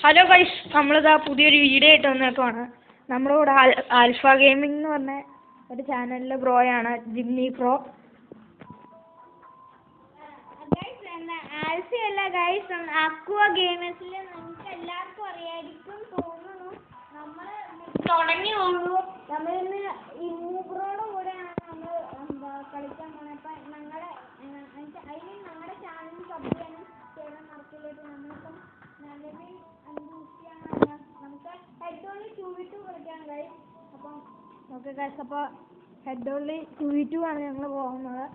Hello guys, നമ്മളിതാ പുതിയൊരു video ആയിട്ട് വന്നേക്കുവാണ്. നമ്മുടെ കൂടെ ആൽഫ ഗെയിമിംഗ് എന്ന് പറഞ്ഞ ഒരു ചാനലിലെ ബ്രോയാണ് ജിമ്മി പ്രോ. ആൽഫയല്ല ഗൈസ്, അക്വ ഗെയിമേഴ്സിൽ നിങ്ങൾക്ക് എല്ലാവർക്കും അറിയായിരിക്കും തോന്നുന്നു. നമ്മൾ തുടങ്ങിയുള്ളൂ. നമ്മളിന്ന് ഇമ്മുബ്രോയുടെ കൂടെയാണ് നമ്മൾ കളിക്കാൻ പോകുന്നത്. അപ്പം ഞങ്ങളുടെ ചാനൽ സബ് ചെയ്യാനും ചെയ്യാൻ മറക്കില്ലേക്ക്. നമ്മളിപ്പം നിലവിൽ 5 നമുക്ക് ഹെഡ് ഓൺലി 2v2 കളിക്കാൻ ഗൈസ്. അപ്പം ഓക്കെ ഗൈസ്, അപ്പോൾ ഹെഡ് ഓൺലി 2v2 ആണ് ഞങ്ങൾ പോകുന്നത്.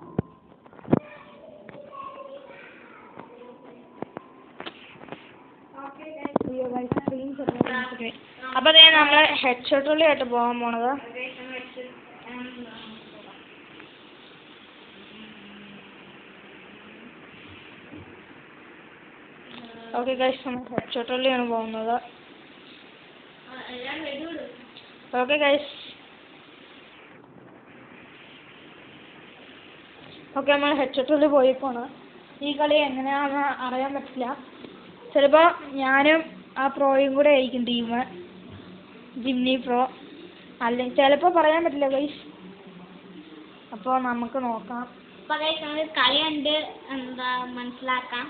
അപ്പൊ അതേ നമ്മള് ഹെഡ് ഷോട്ടുള്ളി ആയിട്ട് പോകാൻ പോണത്. ഓക്കെ ഗൈസ്, നമ്മൾ ഹെഡ് ഷോട്ടുള്ളിയാണ് പോകുന്നത്. ഓക്കെ ഗൈസ്, ഓക്കെ നമ്മൾ ഹെഡ് ഷോട്ടുള്ളി പോയിപ്പോണ്. ഈ കളി എങ്ങനെയാണെന്ന് അറിയാൻ പറ്റില്ല. ചിലപ്പോൾ ഞാനും ആ പ്രോയും കൂടെ ആയിരിക്കും ടീം, ജിമ്മി പ്രോ. അല്ലെങ്കിൽ ചിലപ്പോൾ പറയാൻ പറ്റില്ല ഗൈസ്. അപ്പോൾ നമുക്ക് നോക്കാം. അപ്പോൾ ഗൈസ് നമുക്ക് കളി കണ്ട് മനസ്സിലാക്കാം.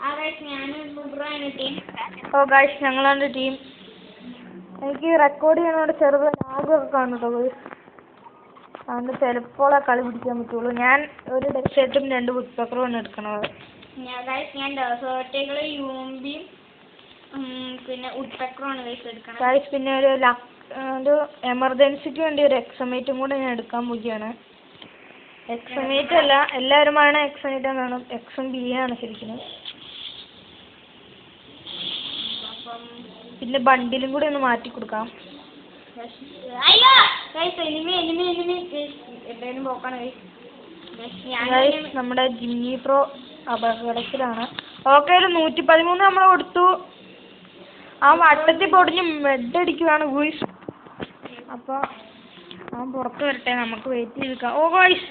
ആ ഗൈസ്, ഞാനും ഇമ്മുബ്രോയാണ് ടീം. ഓ ഗൈസ്, ഞങ്ങളാണ് ടീം. എനിക്ക് റെക്കോർഡ് ചെയ്യണോണ്ട് ചെറുത് ലാഗൊക്കെ കാണും കേട്ടോ ഗൈസ്. അതുകൊണ്ട് ചിലപ്പോൾ കളി പിടിക്കാൻ പറ്റുള്ളൂ. ഞാൻ ഒരു ഡെക്സേറ്റും 2 വുഡ്പെക്കറുമാണ് എടുക്കണത്. ഞാൻ ഡെസേർട്ടുകൾ യൂംബിയും പിന്നെ വുഡ്പെക്കറുമാണ് ഗൈസ് എടുക്കണം. ഗൈസ്, പിന്നെ ഒരു എമർജൻസിക്ക് വേണ്ടി ഒരു എക്സമേറ്റും കൂടെ ഞാൻ എടുക്കാൻ പോവുകയാണ്. എക്സമേറ്റ് അല്ല, എല്ലാവരുമാണ് എക്സമേറ്റ് എന്നാണ്. എക്സും ബി ആണ് ശരിക്കും. പിന്നെ ബണ്ടിലും കൂടി ഒന്ന് മാറ്റി കൊടുക്കാം. അയ്യോ ഗൈസ്, എന്തായാലും പോക്കാണ് ഗൈസ്. നമ്മുടെ ജിമ്മി പ്രോ അപകടത്തിലാണ്. ഓക്കെ, ഒരു 113 നമ്മൾ കൊടുത്തു. ആ വട്ടത്തിൽ പൊടിഞ്ഞ് മെഡ് അടിക്കുവാണ് ഗൂയിസ്. അപ്പോൾ അവൻ പുറത്ത് വരട്ടെ, നമുക്ക് വെയിറ്റ് ചെയ്തിരിക്കാം. ഓ ഗോയ്സ്,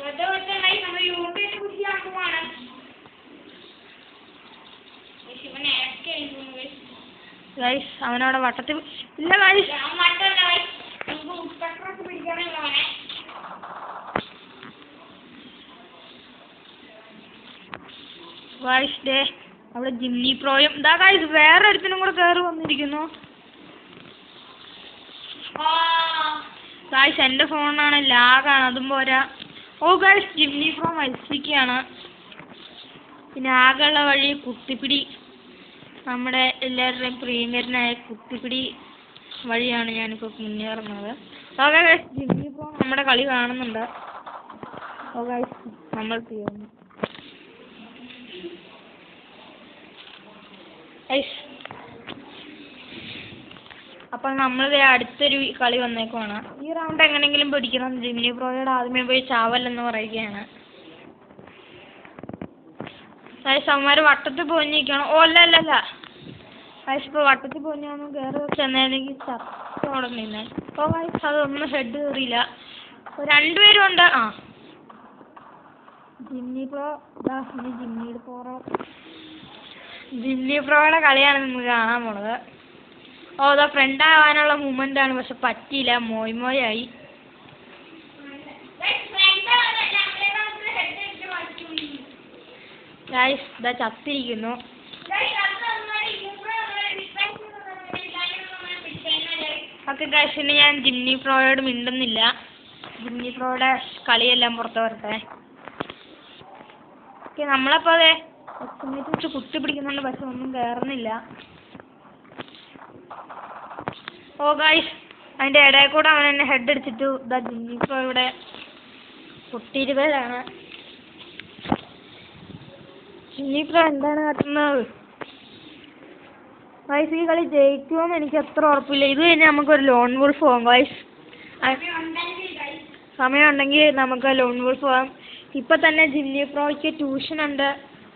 ഗൈസ് അവനവിടെ വട്ടത്തിൽ ഇല്ല ഗൈസ്. ഗൈസ് ഡേ അവിടെ ജിമ്മി പ്രോയും ഇതാ ഗൈസ് വേറെ ഒരുത്തിനും കൂടെ കയറി വന്നിരിക്കുന്നു. ഗൈസ് എൻ്റെ ഫോണാണ്, ലാഗാണ്, അതും പോരാ. ഓ ഗൈസ്, ജിമ്മി പ്രോ മത്സരിക്കുകയാണ്. പിന്നെ ആകെയുള്ള വഴി കുത്തിപ്പിടി, നമ്മുടെ എല്ലാവരുടെയും പ്രീമിയറിനായ കുത്തിപ്പിടി വഴിയാണ് ഞാനിപ്പോൾ മുന്നേറുന്നത്. ഓക്കെ ഗൈസ്, ജിമ്മി പ്രോ നമ്മുടെ കളി കാണുന്നുണ്ട്. ഓ ഗൈസ്, നമ്മൾ തീർന്നു ഗൈസ്. അപ്പോൾ നമ്മൾ അടുത്തൊരു കളി വന്നേക്കുവാണ്. ഈ റൗണ്ട് എങ്ങനെയെങ്കിലും പിടിക്കണം. ജിമ്മി പ്രോയോട് ആദ്യമേ പോയി ചാവല്ലെന്ന് പറയുകയാണ്. ഗൈസ് അവന്മാർ വട്ടത്തിൽ പോഞ്ഞിരിക്കണം. ഓ അല്ല ഗൈസ്, ഇപ്പോൾ വട്ടത്തിൽ പോഞ്ഞൊന്നും കയറി ചെന്നെങ്കിൽ ചത്തോടെ നിന്നെ. ഓ ഗൈസ്, അതൊന്നും ഹെഡ് കയറിയില്ല. 2 പേരും ഉണ്ട്. ആ ജിമ്മി പ്രോ, ജിമ്മി പ്രോയുടെ കളിയാണ് നമുക്ക് കാണാൻ പോണത്. ഓ അതാ ഫ്രണ്ട് ആവാനുള്ള മൂവ്മെന്റ് ആണ്, പക്ഷെ പറ്റിയില്ല, മോയായി. ഗൈസ് ഇതാ ചത്തിരിക്കുന്നു. ഓക്കെ ഗൈസ്, പിന്നെ ഞാൻ ജിമ്മി പ്രോയോട് മിണ്ടുന്നില്ല. ജിമ്മി പ്രോയുടെ കളിയെല്ലാം പുറത്ത് വരട്ടെ. ഓക്കെ, നമ്മളപ്പോൾ അതെ എക്സ്മേറ്റ് വെച്ച് കുത്തി പിടിക്കുന്നുണ്ട്, പക്ഷെ ഒന്നും കയറുന്നില്ല. ഓ ഗൈസ്, അതിൻ്റെ ഇടയിൽ കൂടെ അവൻ എന്നെ ഹെഡ് അടിച്ചിട്ട് ഇതാ ജിമ്മി പ്രോ ഇവിടെ പൊട്ടിയിരുപതാണ്. ജിമ്മി പ്രോ എന്താണ് കാട്ടുന്നത്? ഗൈസ്, ഈ കളി ജയിക്കുമെന്ന് എനിക്ക് അത്ര ഉറപ്പില്ല. ഇത് കഴിഞ്ഞാൽ നമുക്കൊരു ലോൺ വോൾഫ് പോകാം ഗൈസ്. സമയമുണ്ടെങ്കിൽ നമുക്ക് ലോൺ വോൾഫ് പോകാം. ഇപ്പം തന്നെ ജിമ്മി പ്രോയ്ക്ക് ട്യൂഷൻ ഉണ്ട്,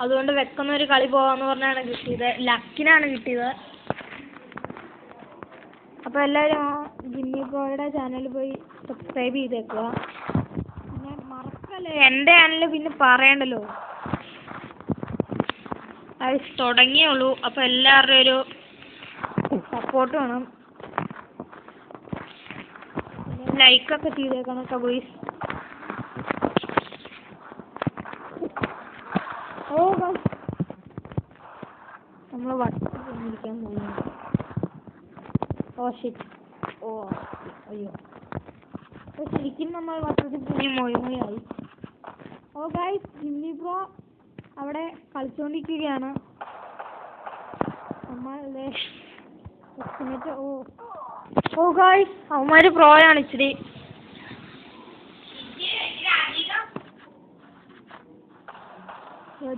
അതുകൊണ്ട് വെക്കുന്ന ഒരു കളി പോകാമെന്ന് പറഞ്ഞാണ് കിട്ടിയത്. ലക്കിനാണ് കിട്ടിയത്. അപ്പോൾ എല്ലാവരും ജിമ്മി പ്രോയുടെ ചാനൽ പോയി സബ്സ്ക്രൈബ് ചെയ്തേക്കുക. പിന്നെ മറക്കല്ലേ, എൻ്റെ ചാനൽ പിന്നെ പറയണ്ടല്ലോ. അത് തുടങ്ങിയേ ഉള്ളൂ. അപ്പോൾ എല്ലാവരുടെയും ഒരു സപ്പോർട്ട് വേണം. ലൈക്കൊക്കെ ചെയ്തേക്കണം കേട്ടോ ഗോയ്സ്. ഓ നമ്മൾ വട്ടിരിക്കാൻ പോകുന്നു. Oh shit. ഓ അയ്യോ, അപ്പോൾ ശരിക്കും നമ്മൾ വട്ടത്തിൽ പോയി മൊഴിമൊഴിയായി. ഓ ഗൈസ്, ജിമ്മി ബ്രോ അവിടെ കളിച്ചുകൊണ്ടിരിക്കുകയാണ്. നമ്മളുടെ ഓ ഗൈസ്, അവന്മാര് പ്രോയാണ് ഇച്ചിരി.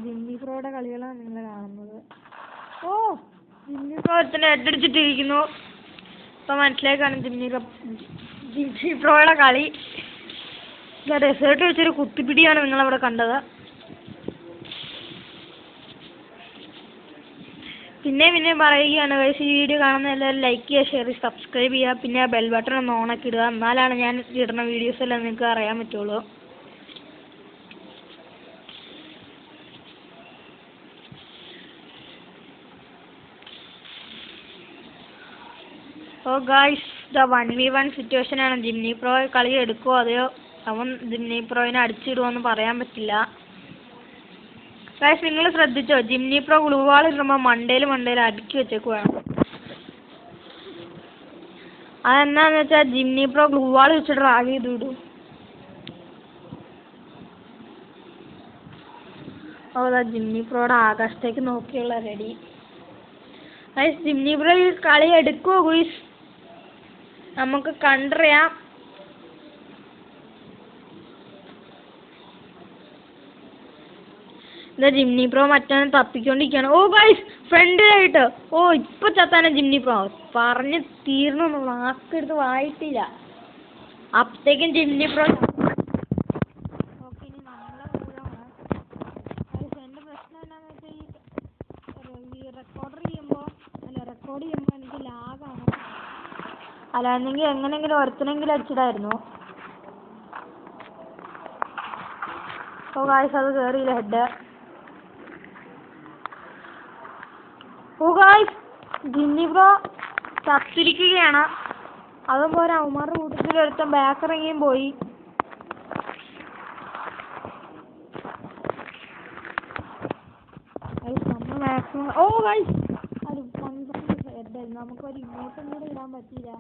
ജിമ്മി പ്രോയുടെ കളികളാണ് നിങ്ങൾ കാണുന്നത്. ഓ ജിമ്മി പ്രോ ഒരുത്തന്നെ ഹെഡടിച്ചിട്ടിരിക്കുന്നു. ഇപ്പൊ മനസ്സിലാക്കാണ് ജിമ്മി പ്രോയുടെ കളി. ഡെസേർട്ട് വെച്ചൊരു കുത്തിപ്പിടിയാണ് നിങ്ങളവിടെ കണ്ടത്. പിന്നെ പറയുകയാണ് ഗൈസ്, ഈ വീഡിയോ കാണുന്ന എല്ലാവരും ലൈക്ക് ചെയ്യുക, ഷെയർ ചെയ്യുക, സബ്സ്ക്രൈബ് ചെയ്യുക. പിന്നെ ആ ബെൽ ബട്ടൺ ഒന്ന് ഓണാക്കി ഇടുക. എന്നാലാണ് ഞാൻ ഇടുന്ന വീഡിയോസ് എല്ലാം നിങ്ങൾക്ക് അറിയാൻ പറ്റുള്ളൂ. ഓ ഗായ്സ്, ദ 1v1 സിറ്റുവേഷനാണ്. ജിമ്മി പ്രോ കളി എടുക്കുമോ അതെയോ അവൻ ജിമ്മി പ്രോയിനെ അടിച്ചിടുമോയെന്ന് പറയാൻ പറ്റില്ല. ഗായ്സ്, നിങ്ങൾ ശ്രദ്ധിച്ചോ, ജിമ്മി പ്രോ ഗ്ലൂ വാൾ ഇടുമ്പോൾ മണ്ടയിൽ അടുക്കി വെച്ചേക്കുവാണ്. അതെന്നാന്ന് വെച്ചാൽ ജിമ്മി പ്രോ ഗ്ലൂ വാൾ വെച്ചിട്ട് റാഗ് ചെയ്ത് വിടും. ഓ അതാ ജിമ്മി പ്രോയുടെ ആകാശത്തേക്ക് നോക്കിയുള്ള റെഡി. ഗായ്സ്, ജിമ്മി പ്രോ ഈ കളി എടുക്കുമോ ഗുയ്സ്? നമുക്ക് കണ്ടറിയാം. എന്താ ജിമ്മി പ്രോ മറ്റവനെ തപ്പിക്കൊണ്ടിരിക്കുകയാണ്. ഓ ഗൈസ്, ഫ്രണ്ടിലായിട്ട്. ഓ ഇപ്പൊ ചത്താനെ ജിമ്മി പ്രോ. പറഞ്ഞ് തീർന്നു, വാക്കെടുത്ത് വായിട്ടില്ല. അപ്പത്തേക്കും ജിമ്മി പ്രോ. ഓക്കെ, ഇനി നമ്മളെ ഊഴമാണ്. എൻ്റെ പ്രശ്നം എന്താണെന്ന് വെച്ചാൽ ഈ റെക്കോർഡ് ചെയ്യുമ്പോൾ എനിക്ക് ലാഗാണ്. അല്ലാന്നെങ്കിൽ എങ്ങനെയെങ്കിലും ഒരുത്തനെങ്കിലും അടിച്ചിടായിരുന്നു. ഓ ഗായ്സ്, അത് കയറിയില്ല ഹെഡ്. ഓ ഗായ്സ്, ജിമ്മി ബ്രോ ചത്തിരിക്കുകയാണ്. അതും പോലെ അവന്മാരുടെ കൂട്ടത്തിൽ ഒരുത്തൻ ബാക്ക് ഇറങ്ങിയും പോയി. നമ്മൾ മാക്സിമം ഓ ഗായ്സ്, അത് 12 ഹെഡായിരുന്നു. നമുക്കൊരു ഇമോട്ടും കൂടെ ഇടാൻ പറ്റിയില്ല.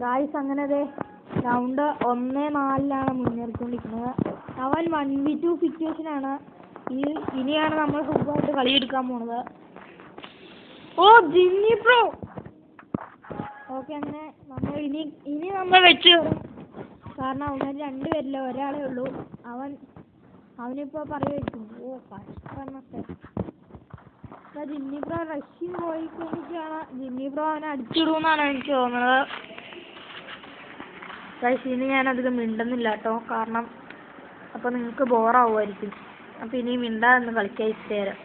ഗായ്സ്, അങ്ങനെ അതെ റൗണ്ട് 1-4 മുന്നേറിക്കൊണ്ടിരിക്കുന്നത്. അവൻ 1v2 സിറ്റുവേഷനാണ്. ഇനിയാണ് നമ്മൾ സുഖമായിട്ട് കളിയെടുക്കാൻ പോണത്. ഓ ജിമ്മി പ്രോ. ഓക്കെ, അങ്ങനെ നമ്മൾ ഇനി നമ്മൾ വെച്ച് കയറും. കാരണം അവന്മാർ രണ്ടുപേരില്ല, ഒരാളേ ഉള്ളൂ. അവനിപ്പോൾ പറയുമായിരിക്കും. ഓ കഷ്ടപ്പെടണത്തെ. ജിമ്മി പ്രോ റഷ്യൻ പോയിക്കൊണ്ടിരിക്കുകയാണ്. ജിമ്മി പ്രോ അവനെ അടിച്ചിടുമെന്നാണ് എനിക്ക് തോന്നുന്നത്. ഇനി ഞാനധികം മിണ്ടുന്നില്ല കേട്ടോ, കാരണം അപ്പോൾ നിങ്ങൾക്ക് ബോറാവുമായിരിക്കും. അപ്പോൾ ഇനി മിണ്ടാന്ന് കളിക്കാൻ ഇഷ്ടേരം.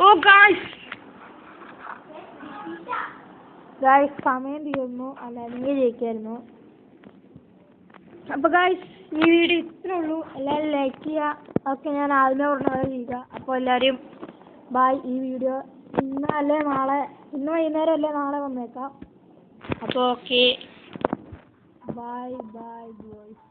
ഓ ഗായ്സ്, സമയം തീർന്നു, അല്ലെങ്കിൽ ജയിക്കായിരുന്നു. അപ്പോൾ ഗായ്സ്, ഈ വീഡിയോ ഇത്രേ ഉള്ളൂ. എല്ലാവരും ലൈക്ക് ചെയ്യുക. ഓക്കെ, ഞാൻ ആദ്യമേ പറഞ്ഞത് ചെയ്യുക. അപ്പോൾ എല്ലാവരും ബൈ. ഈ വീഡിയോ ഇന്ന് വൈകുന്നേരം അല്ലേ നാളെ വന്നേക്കാം. അപ്പോൾ ഓക്കെ, ബൈ ബോയ്സ്.